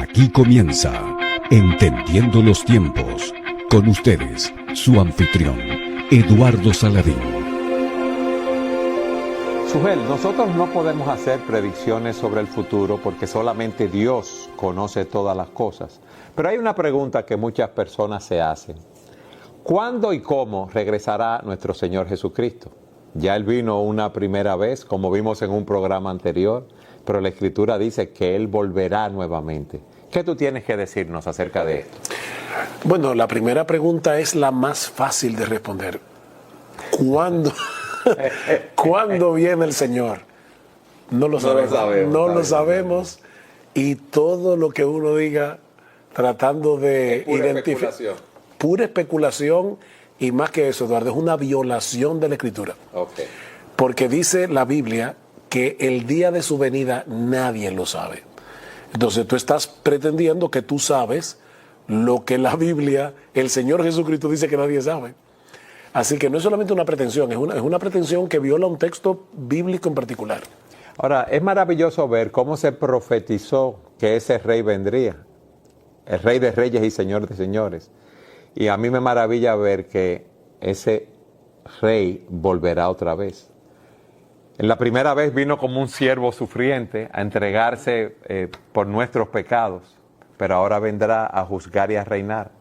Aquí comienza Entendiendo los Tiempos. Con ustedes, su anfitrión, Eduardo Saladín. Sujel, nosotros no podemos hacer predicciones sobre el futuro porque solamente Dios conoce todas las cosas. Pero hay una pregunta que muchas personas se hacen. ¿Cuándo y cómo regresará nuestro Señor Jesucristo? Ya Él vino una primera vez, como vimos en un programa anterior, pero la Escritura dice que Él volverá nuevamente. ¿Qué tú tienes que decirnos acerca de esto? Bueno, la primera pregunta es la más fácil de responder. ¿Cuándo viene el Señor? No lo sabemos. Y todo lo que uno diga tratando de identificar. Pura especulación, y más que eso, Eduardo, es una violación de la Escritura. Okay. Porque dice la Biblia que el día de su venida nadie lo sabe. Entonces tú estás pretendiendo que tú sabes lo que la Biblia, el Señor Jesucristo dice que nadie sabe. Así que no es solamente una pretensión, es una pretensión que viola un texto bíblico en particular. Ahora, es maravilloso ver cómo se profetizó que ese rey vendría, el Rey de Reyes y Señor de Señores. Y a mí me maravilla ver que ese rey volverá otra vez. En la primera vez vino como un siervo sufriente a entregarse por nuestros pecados, pero ahora vendrá a juzgar y a reinar.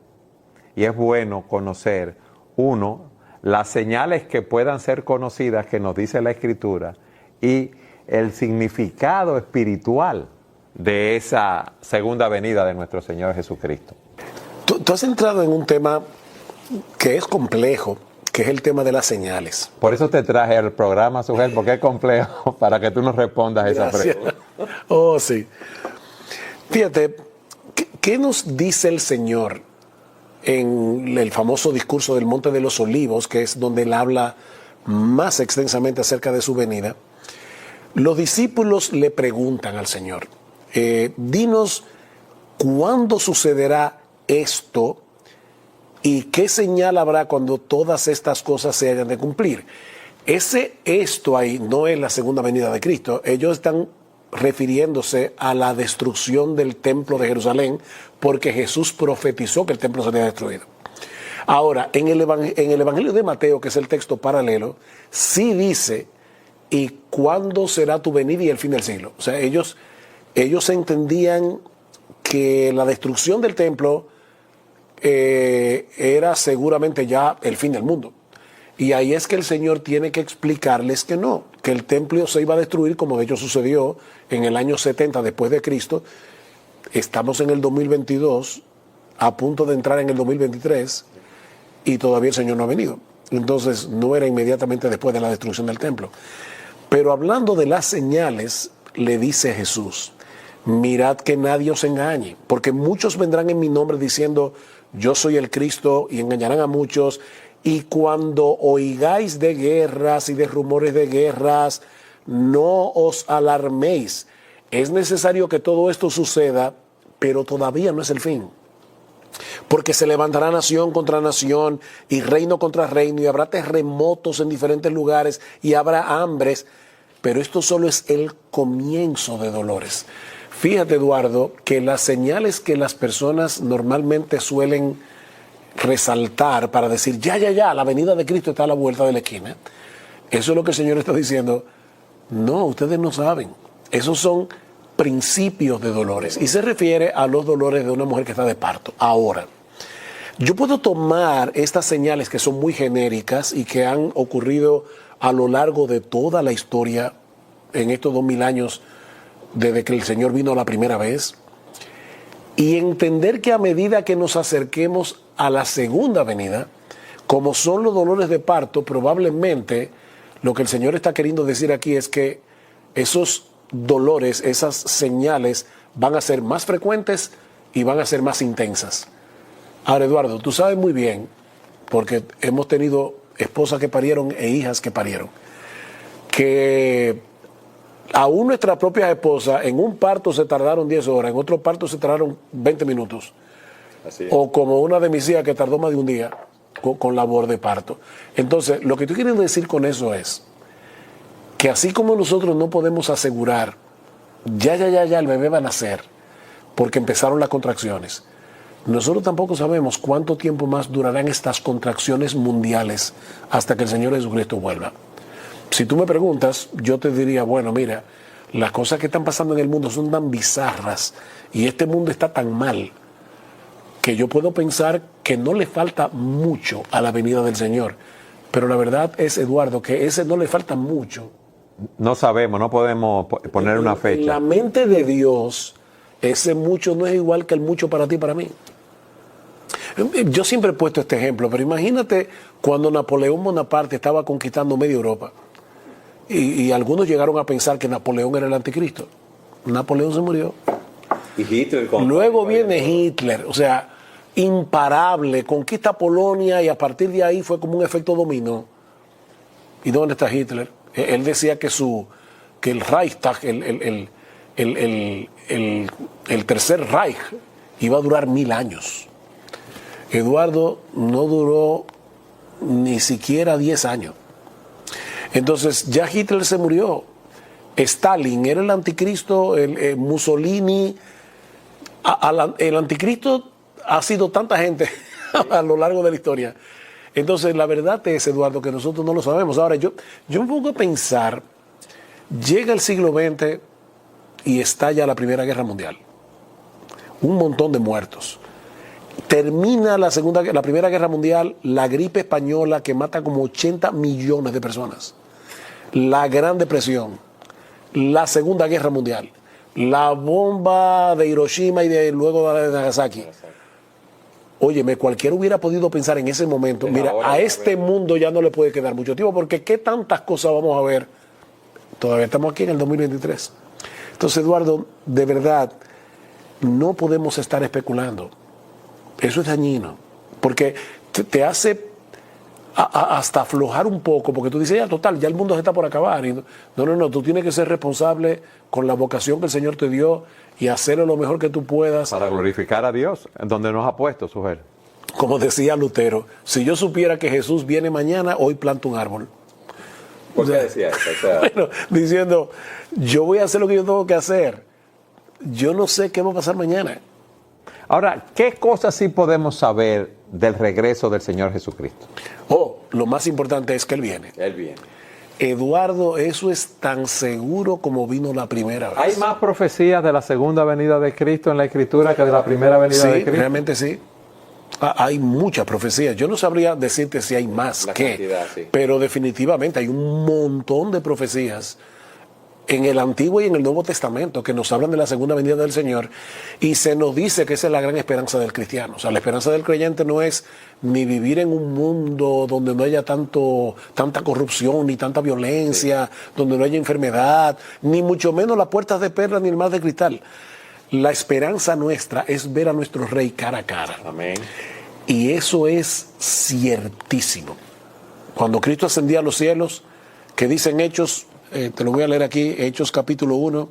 Y es bueno conocer, uno, las señales que puedan ser conocidas que nos dice la Escritura y el significado espiritual de esa segunda venida de nuestro Señor Jesucristo. Tú has entrado en un tema que es complejo, que es el tema de las señales. Por eso te traje al programa, Sujel, porque es complejo, para que tú nos respondas esa pregunta. Oh, sí. Fíjate, ¿qué nos dice el Señor en el famoso discurso del Monte de los Olivos, que es donde Él habla más extensamente acerca de su venida? Los discípulos le preguntan al Señor, dinos, ¿cuándo sucederá esto y qué señal habrá cuando todas estas cosas se hayan de cumplir? Esto ahí no es la segunda venida de Cristo. Ellos están refiriéndose a la destrucción del templo de Jerusalén, porque Jesús profetizó que el templo sería destruido. Ahora, en el Evangelio de Mateo, que es el texto paralelo, sí dice, ¿y cuándo será tu venida y el fin del siglo? O sea, ellos entendían que la destrucción del templo era seguramente ya el fin del mundo. Y ahí es que el Señor tiene que explicarles que no, que el templo se iba a destruir, como de hecho sucedió en el año 70 después de Cristo. Estamos en el 2022, a punto de entrar en el 2023, y todavía el Señor no ha venido. Entonces no era inmediatamente después de la destrucción del templo. Pero hablando de las señales, le dice Jesús, mirad que nadie os engañe, porque muchos vendrán en mi nombre diciendo, yo soy el Cristo, y engañarán a muchos. Y cuando oigáis de guerras y de rumores de guerras, no os alarméis. Es necesario que todo esto suceda, pero todavía no es el fin. Porque se levantará nación contra nación y reino contra reino, y habrá terremotos en diferentes lugares y habrá hambres, pero esto solo es el comienzo de dolores. Fíjate, Eduardo, que las señales que las personas normalmente suelen resaltar para decir, ya, la venida de Cristo está a la vuelta de la esquina, eso es lo que el Señor está diciendo. No, ustedes no saben. Esos son principios de dolores. Y se refiere a los dolores de una mujer que está de parto. Ahora, yo puedo tomar estas señales que son muy genéricas y que han ocurrido a lo largo de toda la historia en estos 2000 años desde que el Señor vino la primera vez, y entender que a medida que nos acerquemos a la segunda venida, como son los dolores de parto, probablemente lo que el Señor está queriendo decir aquí es que esos dolores, esas señales van a ser más frecuentes y van a ser más intensas. Ahora, Eduardo, tú sabes muy bien, porque hemos tenido esposas que parieron e hijas que parieron, que aún nuestra propia esposa en un parto se tardaron 10 horas, en otro parto se tardaron 20 minutos. Así es. O como una de mis hijas que tardó más de un día con labor de parto. Entonces, lo que tú quieres decir con eso es que así como nosotros no podemos asegurar, ya el bebé va a nacer, porque empezaron las contracciones. Nosotros tampoco sabemos cuánto tiempo más durarán estas contracciones mundiales hasta que el Señor Jesucristo vuelva. Si tú me preguntas, yo te diría, bueno, mira, las cosas que están pasando en el mundo son tan bizarras y este mundo está tan mal que yo puedo pensar que no le falta mucho a la venida del Señor. Pero la verdad es, Eduardo, que ese no le falta mucho. No sabemos, no podemos poner una fecha. En la mente de Dios, ese mucho no es igual que el mucho para ti y para mí. Yo siempre he puesto este ejemplo, pero imagínate cuando Napoleón Bonaparte estaba conquistando media Europa y algunos llegaron a pensar que Napoleón era el anticristo. Napoleón se murió. Y Hitler Luego viene Hitler, o sea, imparable, conquista Polonia y a partir de ahí fue como un efecto dominó. ¿Y dónde está Hitler? Él decía que el Reichstag, el tercer Reich, iba a durar 1000 años. Eduardo no duró ni siquiera 10 años. Entonces ya Hitler se murió. Stalin era el anticristo, Mussolini. El anticristo ha sido tanta gente a lo largo de la historia. Entonces la verdad es, Eduardo, que nosotros no lo sabemos. Ahora yo me pongo a pensar, llega el siglo XX y estalla la Primera Guerra Mundial. Un montón de muertos. Termina la Primera Guerra Mundial, la gripe española que mata como 80 millones de personas. La Gran Depresión, la Segunda Guerra Mundial, la bomba de Hiroshima y luego de Nagasaki. Óyeme, cualquiera hubiera podido pensar en ese momento, mira, a este mundo ya no le puede quedar mucho tiempo, porque qué tantas cosas vamos a ver. Todavía estamos aquí en el 2023. Entonces, Eduardo, de verdad, no podemos estar especulando. Eso es dañino, porque te hace hasta aflojar un poco, porque tú dices, ya total, ya el mundo se está por acabar. Y no, tú tienes que ser responsable con la vocación que el Señor te dio y hacerlo lo mejor que tú puedas. Para glorificar a Dios, en donde nos ha puesto, Sujel. Como decía Lutero, si yo supiera que Jesús viene mañana, hoy planto un árbol. ¿Por qué decía eso? O sea, bueno, diciendo, yo voy a hacer lo que yo tengo que hacer. Yo no sé qué va a pasar mañana. ahora, ¿qué cosas sí podemos saber del regreso del Señor Jesucristo? Lo más importante es que Él viene. Él viene. Eduardo, eso es tan seguro como vino la primera vez. ¿Hay más profecías de la segunda venida de Cristo en la Escritura que de la primera venida de Cristo? Sí, realmente sí. Hay muchas profecías. Yo no sabría decirte si hay más pero definitivamente hay un montón de profecías en el Antiguo y en el Nuevo Testamento que nos hablan de la segunda venida del Señor y se nos dice que esa es la gran esperanza del cristiano. O sea, la esperanza del creyente no es ni vivir en un mundo donde no haya tanta corrupción, ni tanta violencia, donde no haya enfermedad, ni mucho menos las puertas de perla ni el mar de cristal. La esperanza nuestra es ver a nuestro Rey cara a cara. Amén. Y eso es ciertísimo. Cuando Cristo ascendía a los cielos, que dicen Hechos, te lo voy a leer aquí, Hechos capítulo 1,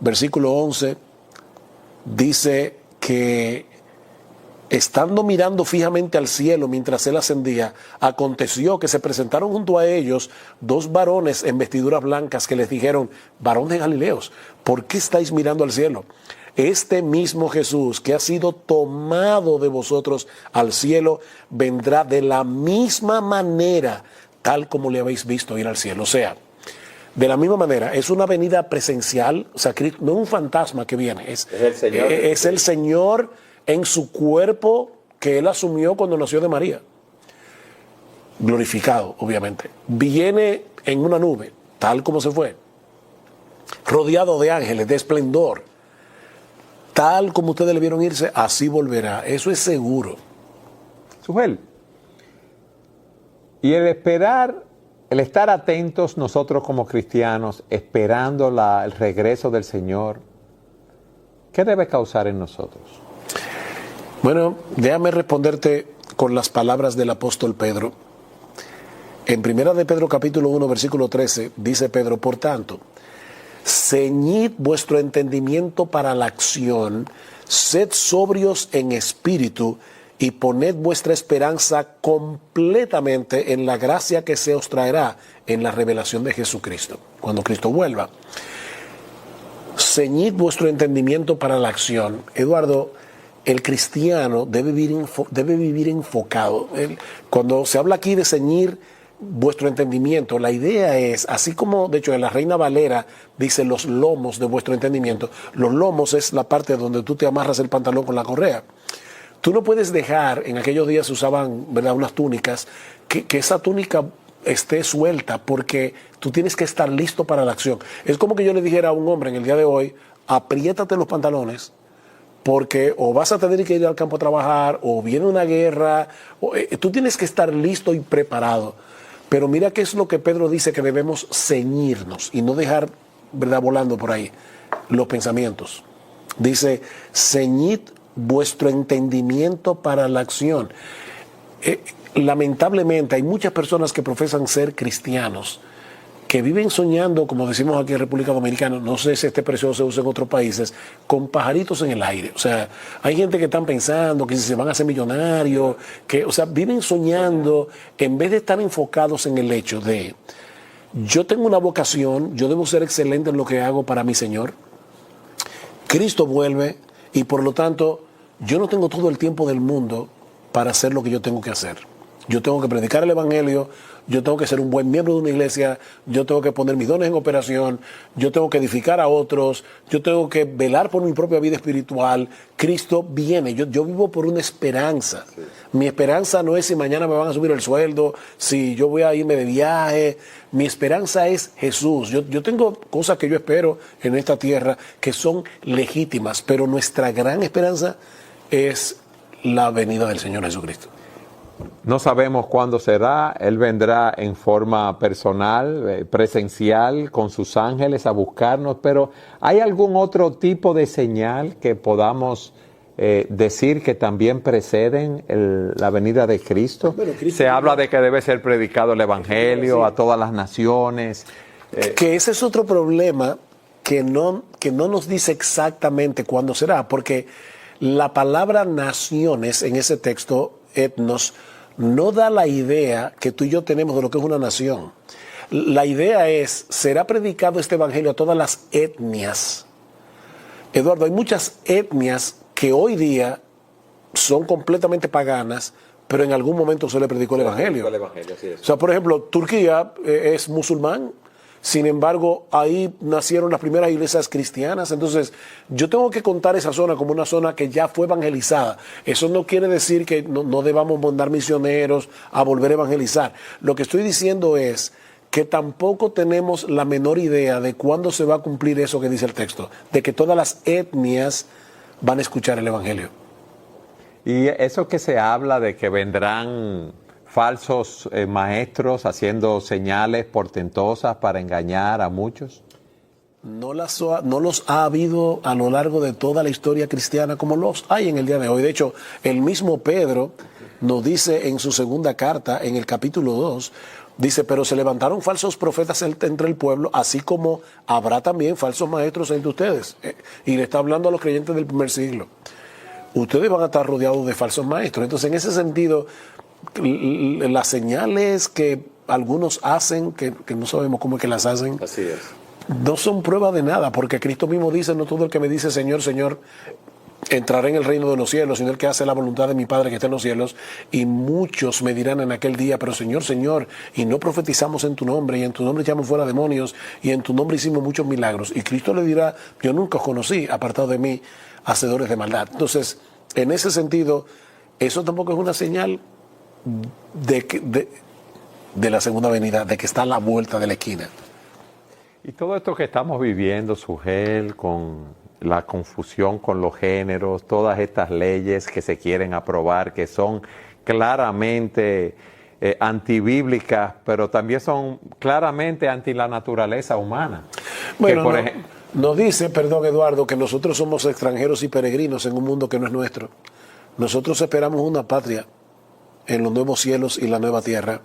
versículo 11, dice que estando mirando fijamente al cielo mientras él ascendía, aconteció que se presentaron junto a ellos dos varones en vestiduras blancas que les dijeron, varones Galileos, ¿por qué estáis mirando al cielo? Este mismo Jesús que ha sido tomado de vosotros al cielo, vendrá de la misma manera, tal como le habéis visto ir al cielo. O sea, de la misma manera, es una venida presencial, o sea, no es un fantasma que viene, es el Señor en su cuerpo que Él asumió cuando nació de María. Glorificado, obviamente. Viene en una nube, tal como se fue, rodeado de ángeles, de esplendor. Tal como ustedes le vieron irse, así volverá. Eso es seguro. Sujel, y el estar atentos nosotros como cristianos, esperando el regreso del Señor, ¿qué debe causar en nosotros? Bueno, déjame responderte con las palabras del apóstol Pedro. En 1 de Pedro capítulo 1, versículo 13, dice Pedro, por tanto, ceñid vuestro entendimiento para la acción, sed sobrios en espíritu y poned vuestra esperanza completamente en la gracia que se os traerá en la revelación de Jesucristo, cuando Cristo vuelva. ceñid vuestro entendimiento para la acción. Eduardo, el cristiano debe vivir enfocado. Cuando se habla aquí de ceñir vuestro entendimiento, la idea es, así como de hecho en la Reina Valera dice los lomos de vuestro entendimiento, los lomos es la parte donde tú te amarras el pantalón con la correa. Tú no puedes dejar, en aquellos días se usaban, ¿verdad?, unas túnicas, que esa túnica esté suelta, porque tú tienes que estar listo para la acción. Es como que yo le dijera a un hombre en el día de hoy, apriétate los pantalones, porque o vas a tener que ir al campo a trabajar, o viene una guerra, tú tienes que estar listo y preparado. Pero mira qué es lo que Pedro dice, que debemos ceñirnos y no dejar, ¿verdad?, volando por ahí los pensamientos. Dice, ceñid vuestro entendimiento para la acción. Lamentablemente hay muchas personas que profesan ser cristianos, que viven soñando, como decimos aquí en República Dominicana, no sé si este precio se usa en otros países, con pajaritos en el aire. O sea, hay gente que están pensando que si se van a hacer millonarios, o sea, viven soñando en vez de estar enfocados en el hecho de, yo tengo una vocación, yo debo ser excelente en lo que hago para mi Señor, Cristo vuelve y por lo tanto yo no tengo todo el tiempo del mundo para hacer lo que yo tengo que hacer. Yo tengo que predicar el Evangelio, yo tengo que ser un buen miembro de una iglesia, yo tengo que poner mis dones en operación, yo tengo que edificar a otros, yo tengo que velar por mi propia vida espiritual. Cristo viene, yo vivo por una esperanza. Sí. Mi esperanza no es si mañana me van a subir el sueldo, si yo voy a irme de viaje. Mi esperanza es Jesús. Yo tengo cosas que yo espero en esta tierra que son legítimas, pero nuestra gran esperanza es la venida del Señor Jesucristo. No sabemos cuándo será. Él vendrá en forma personal, presencial, con sus ángeles a buscarnos, pero ¿hay algún otro tipo de señal que podamos decir que también preceden la venida de Cristo? Bueno, se habla de que debe ser predicado el Evangelio a todas las naciones. Que ese es otro problema que no nos dice exactamente cuándo será, porque la palabra naciones en ese texto, etnos, no da la idea que tú y yo tenemos de lo que es una nación. La idea es, será predicado este evangelio a todas las etnias. Eduardo, hay muchas etnias que hoy día son completamente paganas, pero en algún momento se le predicó el evangelio. Así es. O sea, por ejemplo, Turquía es musulmán. Sin embargo, ahí nacieron las primeras iglesias cristianas. Entonces, yo tengo que contar esa zona como una zona que ya fue evangelizada. Eso no quiere decir que no debamos mandar misioneros a volver a evangelizar. Lo que estoy diciendo es que tampoco tenemos la menor idea de cuándo se va a cumplir eso que dice el texto, de que todas las etnias van a escuchar el evangelio. Y eso que se habla de que vendrán falsos maestros haciendo señales portentosas para engañar a muchos. No los ha habido a lo largo de toda la historia cristiana como los hay en el día de hoy. De hecho, el mismo Pedro nos dice en su segunda carta, en el capítulo 2, dice, pero se levantaron falsos profetas entre el pueblo, así como habrá también falsos maestros entre ustedes. Y le está hablando a los creyentes del primer siglo. Ustedes van a estar rodeados de falsos maestros. Entonces, en ese sentido, las señales que algunos hacen, que no sabemos cómo es que las hacen, así es, no son prueba de nada, porque Cristo mismo dice, no todo el que me dice Señor, Señor, entrará en el reino de los cielos, sino el que hace la voluntad de mi Padre que está en los cielos. Y muchos me dirán en aquel día, pero Señor, Señor, y no profetizamos en tu nombre, y en tu nombre echamos fuera demonios, y en tu nombre hicimos muchos milagros. Y Cristo le dirá, yo nunca os conocí, apartado de mí, hacedores de maldad. Entonces, en ese sentido, eso tampoco es una señal de la segunda venida, de que está a la vuelta de la esquina. Y todo esto que estamos viviendo, Sugel, con la confusión con los géneros, todas estas leyes que se quieren aprobar, que son claramente antibíblicas, pero también son claramente anti la naturaleza humana. Bueno, nos dice, perdón Eduardo, que nosotros somos extranjeros y peregrinos en un mundo que no es nuestro. Nosotros esperamos una patria en los nuevos cielos y la nueva tierra.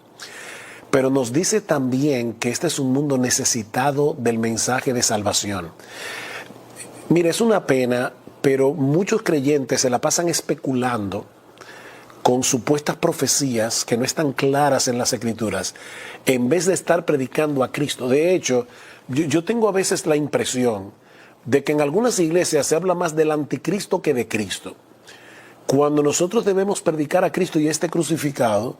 Pero nos dice también que este es un mundo necesitado del mensaje de salvación. Mira, es una pena, pero muchos creyentes se la pasan especulando con supuestas profecías que no están claras en las Escrituras, en vez de estar predicando a Cristo. De hecho, yo tengo a veces la impresión de que en algunas iglesias se habla más del anticristo que de Cristo. Cuando nosotros debemos predicar a Cristo y este crucificado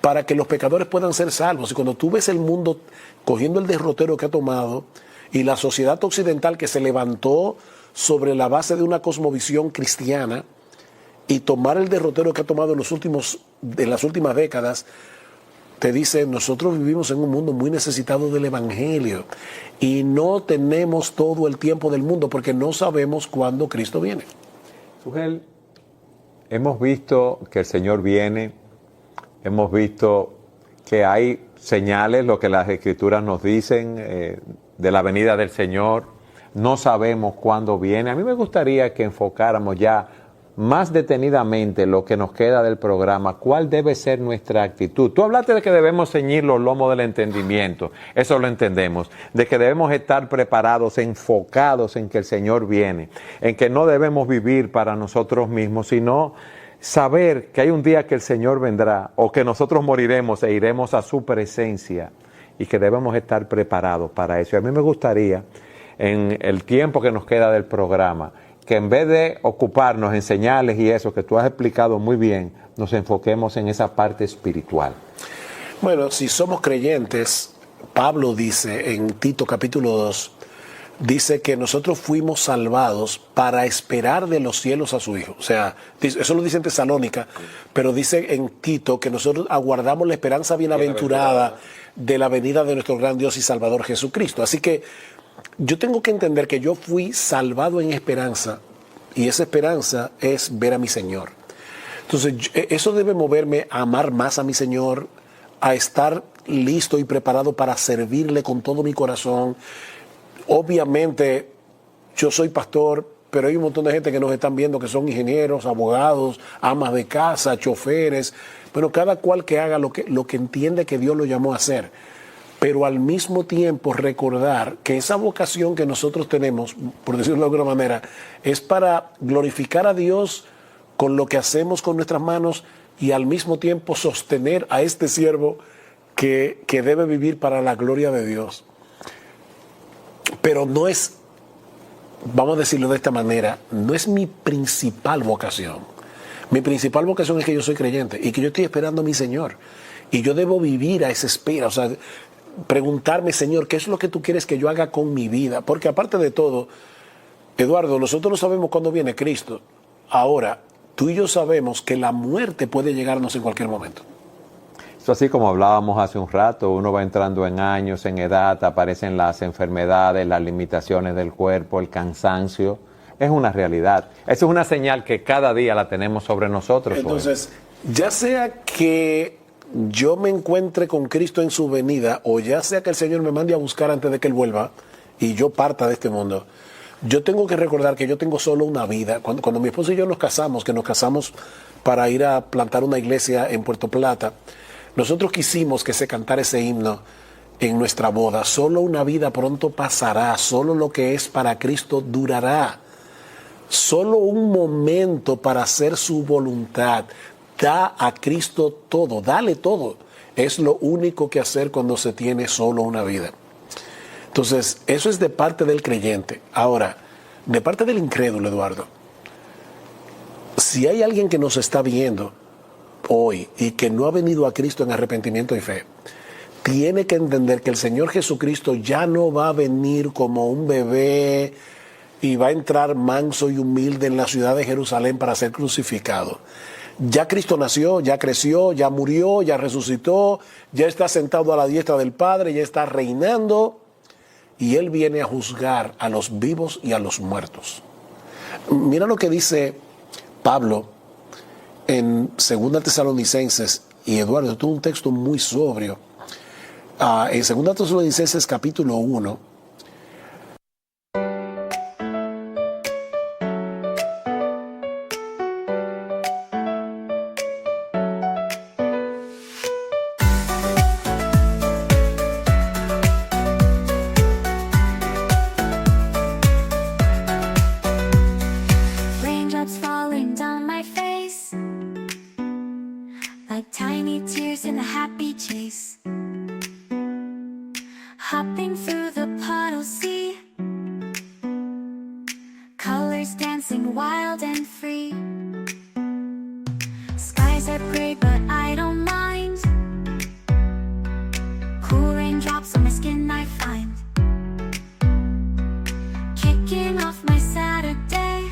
para que los pecadores puedan ser salvos. Y cuando tú ves el mundo cogiendo el derrotero que ha tomado y la sociedad occidental que se levantó sobre la base de una cosmovisión cristiana y tomar el derrotero que ha tomado en las últimas décadas, te dice, nosotros vivimos en un mundo muy necesitado del evangelio y no tenemos todo el tiempo del mundo porque no sabemos cuándo Cristo viene. Sugel, hemos visto que el Señor viene, hemos visto que hay señales, lo que las Escrituras nos dicen de la venida del Señor. No sabemos cuándo viene. A mí me gustaría que enfocáramos ya más detenidamente lo que nos queda del programa, cuál debe ser nuestra actitud. Tú hablaste de que debemos ceñir los lomos del entendimiento, eso lo entendemos, de que debemos estar preparados, enfocados en que el Señor viene, en que no debemos vivir para nosotros mismos, sino saber que hay un día que el Señor vendrá o que nosotros moriremos e iremos a su presencia y que debemos estar preparados para eso. Y a mí me gustaría, en el tiempo que nos queda del programa, que en vez de ocuparnos en señales y eso que tú has explicado muy bien, nos enfoquemos en esa parte espiritual. Bueno, si somos creyentes, Pablo dice en Tito capítulo 2, dice que nosotros fuimos salvados para esperar de los cielos a su Hijo. O sea, eso lo dice en Tesalónica, pero dice en Tito que nosotros aguardamos la esperanza bienaventurada de la venida de nuestro gran Dios y Salvador Jesucristo. Así que yo tengo que entender que yo fui salvado en esperanza y esa esperanza es ver a mi Señor. Entonces, eso debe moverme a amar más a mi Señor, a estar listo y preparado para servirle con todo mi corazón. Obviamente, yo soy pastor, pero hay un montón de gente que nos están viendo que son ingenieros, abogados, amas de casa, choferes. Pero cada cual que haga lo que entiende que Dios lo llamó a hacer. Pero al mismo tiempo recordar que esa vocación que nosotros tenemos, por decirlo de alguna manera, es para glorificar a Dios con lo que hacemos con nuestras manos y al mismo tiempo sostener a este siervo que debe vivir para la gloria de Dios. Pero no es, vamos a decirlo de esta manera, no es mi principal vocación. Mi principal vocación es que yo soy creyente y que yo estoy esperando a mi Señor. Y yo debo vivir a esa espera, o sea, preguntarme, Señor, ¿qué es lo que tú quieres que yo haga con mi vida? Porque aparte de todo, Eduardo, nosotros no sabemos cuándo viene Cristo. Ahora, tú y yo sabemos que la muerte puede llegarnos en cualquier momento. Eso así como hablábamos hace un rato, uno va entrando en años, en edad, aparecen las enfermedades, las limitaciones del cuerpo, el cansancio. Es una realidad. Eso es una señal que cada día la tenemos sobre nosotros. Entonces, ya sea que yo me encuentre con Cristo en su venida, o ya sea que el Señor me mande a buscar antes de que Él vuelva y yo parta de este mundo, yo tengo que recordar que yo tengo solo una vida. Cuando mi esposo y yo nos casamos, que nos casamos para ir a plantar una iglesia en Puerto Plata, nosotros quisimos que se cantara ese himno en nuestra boda. Solo una vida pronto pasará, solo lo que es para Cristo durará. Solo un momento para hacer su voluntad. Da a Cristo todo, dale todo. Es lo único que hacer cuando se tiene solo una vida. Entonces, eso es de parte del creyente. Ahora, de parte del incrédulo, Eduardo, si hay alguien que nos está viendo hoy y que no ha venido a Cristo en arrepentimiento y fe, tiene que entender que el Señor Jesucristo ya no va a venir como un bebé y va a entrar manso y humilde en la ciudad de Jerusalén para ser crucificado. Ya Cristo nació, ya creció, ya murió, ya resucitó, ya está sentado a la diestra del Padre, ya está reinando y Él viene a juzgar a los vivos y a los muertos. Mira lo que dice Pablo en 2 Tesalonicenses, y Eduardo, esto es un texto muy sobrio. En 2 Tesalonicenses capítulo 1, Raindrops falling down my face, like tiny tears in a happy chase. Hopping through the park. and free. Skies are gray, but I don't mind. Cool raindrops on my skin I find. Kicking off my Saturday.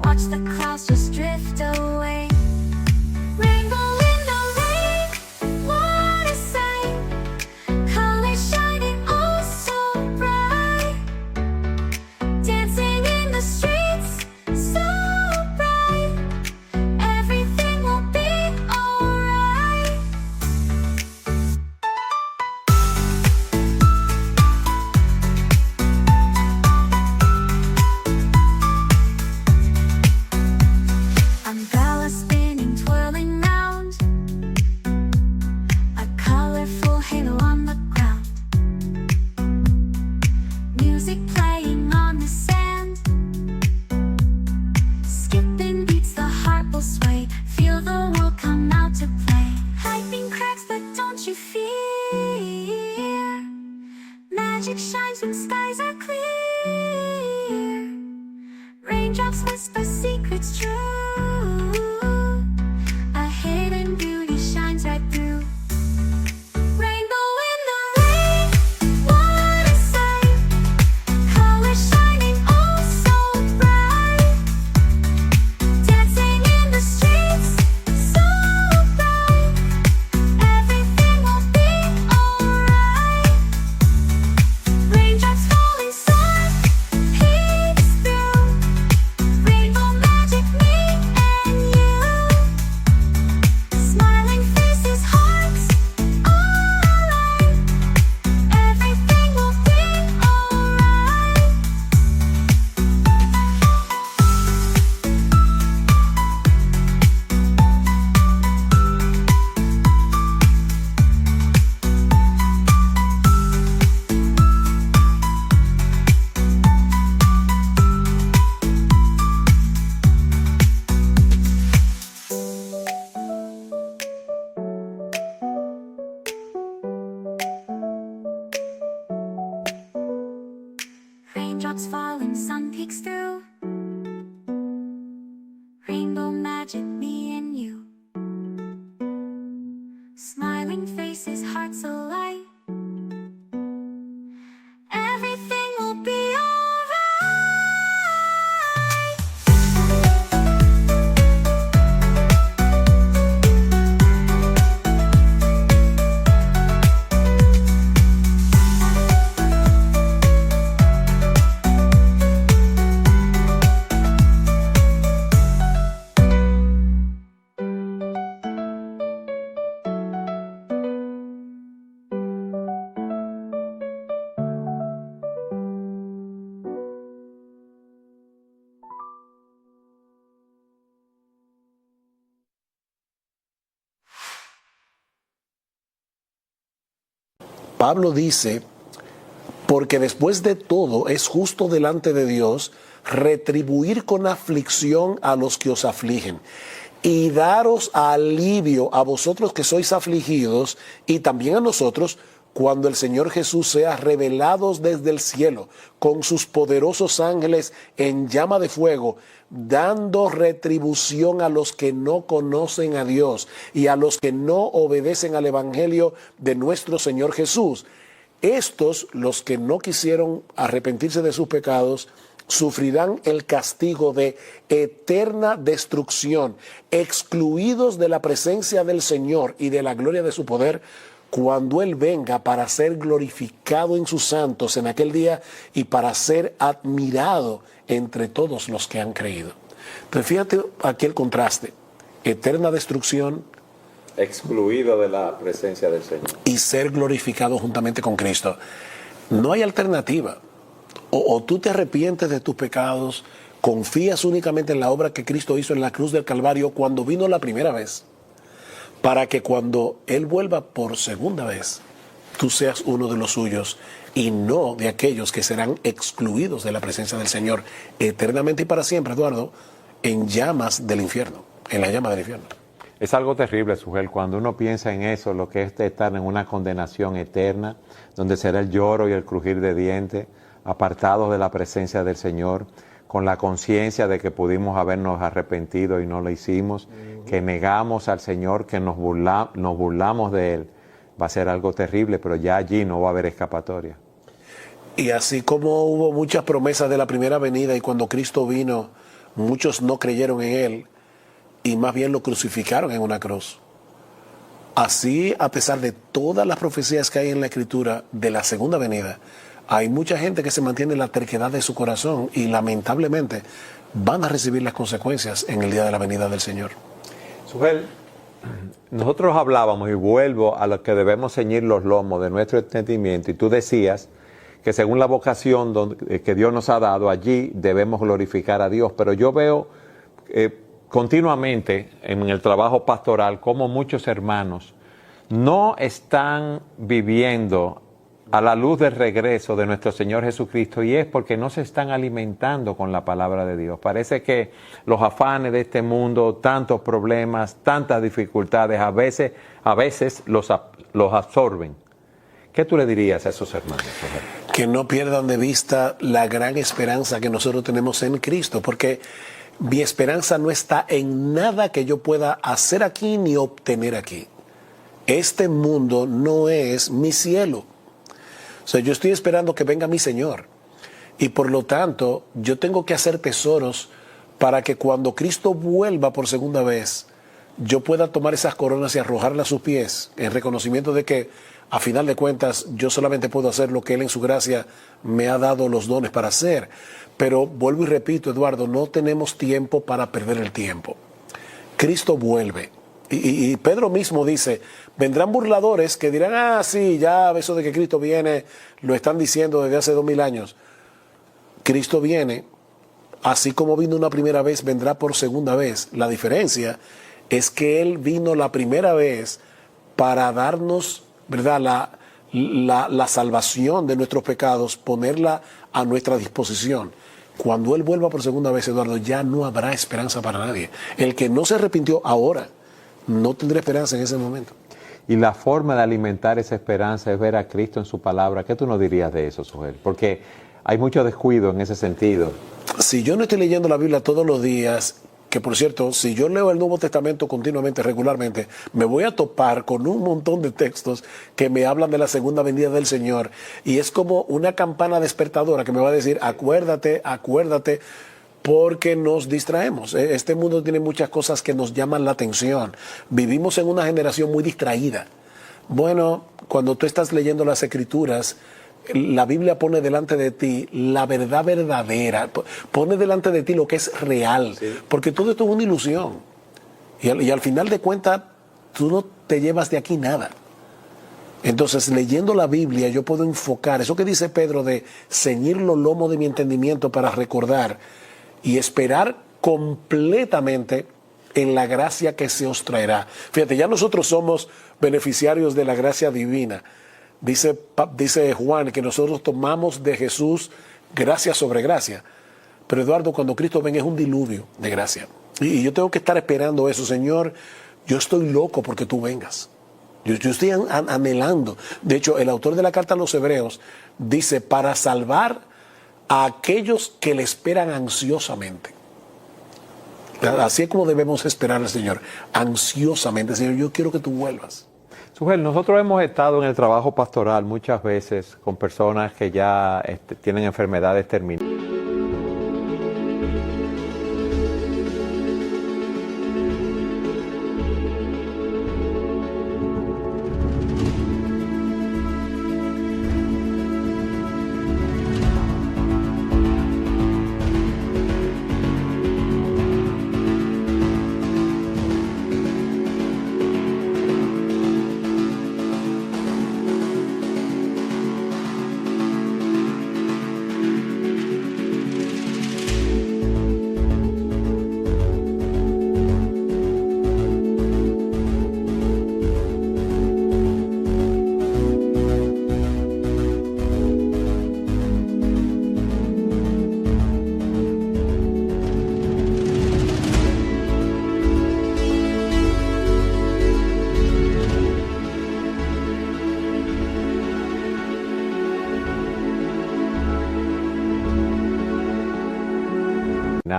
Watch the clouds just drift away. Rainbow in the rain, what a sight. Colors shining oh so bright. Dancing in the streets, so bright. Everything will be alright. Umbrella spinning, twirling round. A colorful halo on the ground. Music playing on the sand. Skipping beats, the heart will sway. Feel the world come out to play. Lightning cracks, but don't you fear. Magic shines when skies are clear. Raindrops whisper secrets true. A hidden beauty shines right through. Rainbow in the rain, what a sight. Colors shining oh so bright. Dancing in the streets, so bright. Everything will be alright. Raindrops falling soft, peeks through. Rainbow magic, me and you. Smiling faces, hearts, alright. Everything will be alright. Raindrops falling, sun peeks through. Rainbow magic, me and you. Smiling faces, hearts alight. Everything will be alright. Pablo dice, porque después de todo es justo delante de Dios retribuir con aflicción a los que os afligen y daros alivio a vosotros que sois afligidos y también a nosotros cuando el Señor Jesús sea revelado desde el cielo con sus poderosos ángeles en llama de fuego, dando retribución a los que no conocen a Dios y a los que no obedecen al Evangelio de nuestro Señor Jesús. Estos, los que no quisieron arrepentirse de sus pecados, sufrirán el castigo de eterna destrucción, excluidos de la presencia del Señor y de la gloria de su poder, cuando Él venga para ser glorificado en sus santos en aquel día y para ser admirado entre todos los que han creído. Entonces fíjate aquí el contraste, eterna destrucción, Excluido de la presencia del Señor. y ser glorificado juntamente con Cristo. No hay alternativa. O tú te arrepientes de tus pecados, confías únicamente en la obra que Cristo hizo en la cruz del Calvario cuando vino la primera vez, para que cuando Él vuelva por segunda vez, tú seas uno de los suyos y no de aquellos que serán excluidos de la presencia del Señor eternamente y para siempre, Eduardo, en llamas del infierno, en la llama del infierno. Es algo terrible, Sujel, cuando uno piensa en eso, lo que es estar en una condenación eterna, donde será el lloro y el crujir de dientes, apartados de la presencia del Señor, con la conciencia de que pudimos habernos arrepentido y no lo hicimos, que negamos al Señor, que nos burlamos de Él, va a ser algo terrible, pero ya allí no va a haber escapatoria. Y así como hubo muchas promesas de la primera venida y cuando Cristo vino, muchos no creyeron en Él y más bien lo crucificaron en una cruz. Así, a pesar de todas las profecías que hay en la Escritura de la segunda venida, hay mucha gente que se mantiene en la terquedad de su corazón y lamentablemente van a recibir las consecuencias en el día de la venida del Señor. Sujel, nosotros hablábamos, y vuelvo a lo que debemos ceñir los lomos de nuestro entendimiento, y tú decías que según la vocación que Dios nos ha dado, allí debemos glorificar a Dios, pero yo veo continuamente en el trabajo pastoral como muchos hermanos no están viviendo a la luz del regreso de nuestro Señor Jesucristo, y es porque no se están alimentando con la palabra de Dios. Parece que los afanes de este mundo, tantos problemas, tantas dificultades, a veces los absorben. ¿Qué tú le dirías a esos hermanos? Que no pierdan de vista la gran esperanza que nosotros tenemos en Cristo, porque mi esperanza no está en nada que yo pueda hacer aquí ni obtener aquí. Este mundo no es mi cielo. O sea, yo estoy esperando que venga mi Señor. Y por lo tanto, yo tengo que hacer tesoros para que cuando Cristo vuelva por segunda vez, yo pueda tomar esas coronas y arrojarlas a sus pies, en reconocimiento de que, a final de cuentas, yo solamente puedo hacer lo que Él en su gracia me ha dado los dones para hacer. Pero vuelvo y repito, Eduardo, no tenemos tiempo para perder el tiempo. Cristo vuelve. Y Pedro mismo dice, vendrán burladores que dirán, sí, ya eso de que Cristo viene, lo están diciendo desde hace 2000 años. Cristo viene, así como vino una primera vez, vendrá por segunda vez. La diferencia es que Él vino la primera vez para darnos, ¿verdad?, la salvación de nuestros pecados, ponerla a nuestra disposición. Cuando Él vuelva por segunda vez, Eduardo, ya no habrá esperanza para nadie. El que no se arrepintió ahora, no tendrá esperanza en ese momento. Y la forma de alimentar esa esperanza es ver a Cristo en su palabra. ¿Qué tú nos dirías de eso, Sujel? Porque hay mucho descuido en ese sentido. Si yo no estoy leyendo la Biblia todos los días, que por cierto, si yo leo el Nuevo Testamento continuamente, regularmente, me voy a topar con un montón de textos que me hablan de la segunda venida del Señor. Y es como una campana despertadora que me va a decir, acuérdate, acuérdate, porque nos distraemos. Este mundo tiene muchas cosas que nos llaman la atención. Vivimos en una generación muy distraída. Bueno, cuando tú estás leyendo las Escrituras, la Biblia pone delante de ti la verdad verdadera, pone delante de ti lo que es real, sí. Porque todo esto es una ilusión. Y al final de cuentas, tú no te llevas de aquí nada. Entonces, leyendo la Biblia, yo puedo enfocar eso que dice Pedro de ceñir los lomos de mi entendimiento para recordar y esperar completamente en la gracia que se os traerá. Fíjate, ya nosotros somos beneficiarios de la gracia divina. Dice Juan que nosotros tomamos de Jesús gracia sobre gracia. Pero Eduardo, cuando Cristo venga es un diluvio de gracia. Y yo tengo que estar esperando eso. Señor, yo estoy loco porque tú vengas. Yo estoy anhelando. De hecho, el autor de la carta a los Hebreos dice, para salvar a aquellos que le esperan ansiosamente. Así es como debemos esperar al Señor. Ansiosamente. Señor, yo quiero que tú vuelvas. Sujel, nosotros hemos estado en el trabajo pastoral muchas veces con personas que ya tienen enfermedades terminales.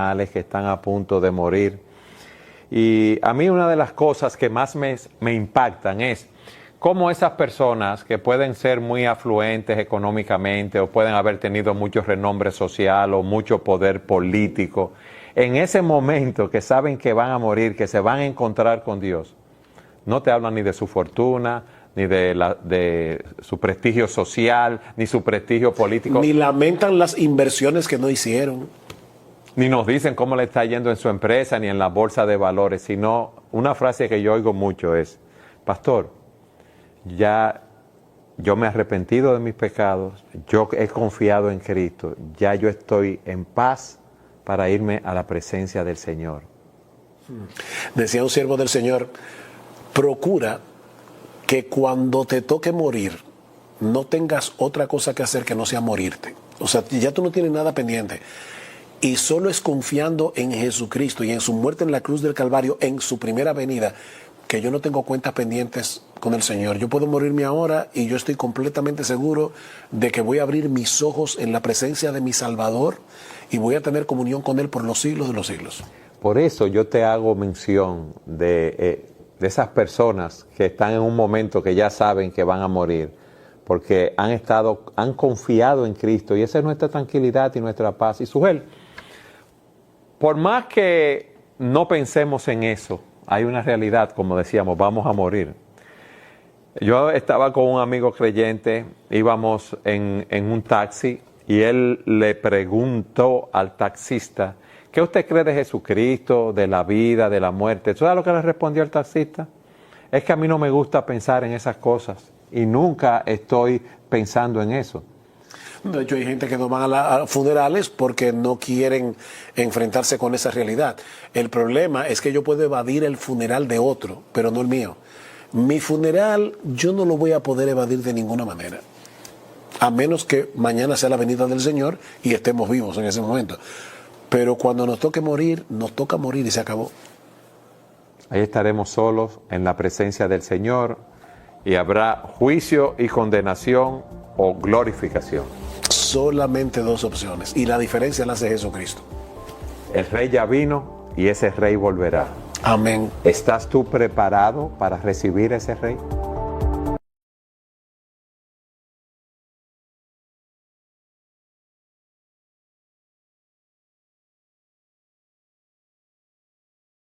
terminales, que están a punto de morir. Y a mí una de las cosas que más me impactan es cómo esas personas que pueden ser muy afluentes económicamente o pueden haber tenido mucho renombre social o mucho poder político, en ese momento que saben que van a morir, que se van a encontrar con Dios, no te hablan ni de su fortuna, ni de su prestigio social, ni su prestigio político. Ni lamentan las inversiones que no hicieron. Ni nos dicen cómo le está yendo en su empresa, ni en la bolsa de valores, sino una frase que yo oigo mucho es: pastor, ya yo me he arrepentido de mis pecados, yo he confiado en Cristo, ya yo estoy en paz para irme a la presencia del Señor. Decía un siervo del Señor, procura que cuando te toque morir, no tengas otra cosa que hacer que no sea morirte. O sea, ya tú no tienes nada pendiente. Y solo es confiando en Jesucristo y en su muerte en la cruz del Calvario, en su primera venida, que yo no tengo cuentas pendientes con el Señor. Yo puedo morirme ahora y yo estoy completamente seguro de que voy a abrir mis ojos en la presencia de mi Salvador y voy a tener comunión con Él por los siglos de los siglos. Por eso yo te hago mención de esas personas que están en un momento que ya saben que van a morir, porque han confiado en Cristo, y esa es nuestra tranquilidad y nuestra paz. Y Sujel, por más que no pensemos en eso, hay una realidad, como decíamos, vamos a morir. Yo estaba con un amigo creyente, íbamos en un taxi y él le preguntó al taxista: ¿qué usted cree de Jesucristo, de la vida, de la muerte? ¿Sabes lo que le respondió el taxista? Es que a mí no me gusta pensar en esas cosas y nunca estoy pensando en eso. De hecho, hay gente que no van a funerales porque no quieren enfrentarse con esa realidad. El problema es que yo puedo evadir el funeral de otro, pero no el mío. Mi funeral yo no lo voy a poder evadir de ninguna manera, a menos que mañana sea la venida del Señor y estemos vivos en ese momento. Pero cuando nos toque morir, nos toca morir y se acabó. Ahí estaremos solos en la presencia del Señor y habrá juicio y condenación o glorificación. Solamente dos opciones y la diferencia la hace Jesucristo. El Rey ya vino y ese Rey volverá. Amén. ¿Estás tú preparado para recibir ese Rey?